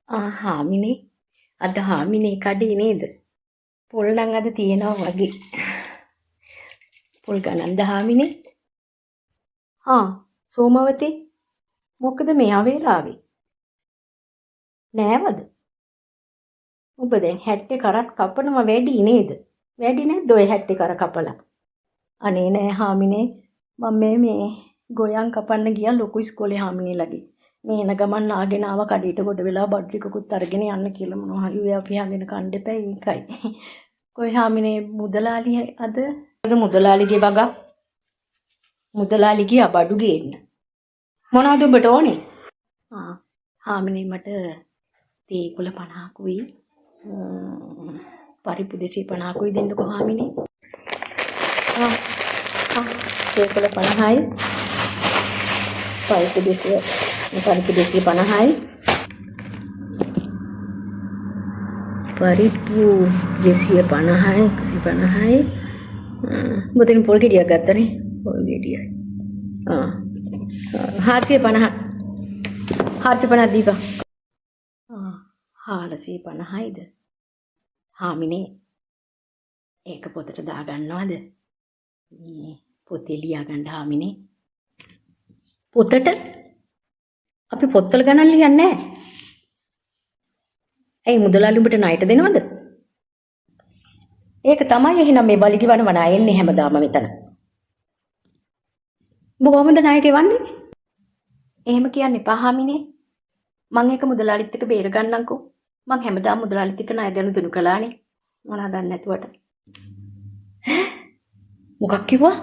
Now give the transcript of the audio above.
හාමිනේ අද හාමිනේ කඩේ නේද? පොල් නම් අද තියෙනවා වගේ. පොල් ගණන්ද හාමිනේ? සෝමවතී මොකද මේ වෙලාවේ? නෑවද? ඔබ දැන් 70 කරත් කපනවා වැඩි නේද? වැඩි නැද්ද ඔය 70 කර කපලා? අනේ නෑ හාමිනේ මම මේ ගොයන් කපන්න ගියා ලොකු ඉස්කෝලේ හාමිනේලාගේ. මේ එන ගමන් නාගෙන ආව කඩේට ගොඩ වෙලා බඩු ටිකකුත් අරගෙන යන්න කියලා මොනවා හරි ඔය අපි හාගෙන කන්න දෙපැයි ඒකයි. කොයි හාමිනේ මුදලාලි අද මුදලාලිගේ වගා මුදලාලි ගියා බඩු ගේන්න. මොනවද ඔබට ඕනේ? හාමිනේ මට තේකොළ 50කුයි පරිප්පු 250කුයි දෙන්නකෝ හාමිනේ. තේකොළ 50යි පරිප්පු 250යි පරිප්පු 250යි 150යි මුදින් පොල් ගෙඩියක් ගත්තනේ පොල් ගෙඩියයි 450 දීපන් 450යිද හාමිනේ ඒක පොතට දාගන්නවද පොතේ ලියා ගන්න හාමිනේ පොතට අපි පොත්වල ගණන් ලියන්නේ නැහැ. ඇයි මුදලාලි උඹට ණයට දෙනවද? ඒක තමයි එහෙනම් මේ බලිගි වනවන අය එන්නේ හැමදාම මෙතන. උඹ කොහොමද ණය ගෙවන්නේ? එහෙම කියන්න එපා හාමිනේ. මං ඒක මුදලාලිත් එක්ක බේර ගන්නම්කෝ. මං හැමදාම මුදලාලිත් එක්ක ණය ගනුදෙනු කළානේ. මොනවා දන්නේ නැතුවට. මොකක් කිව්වා?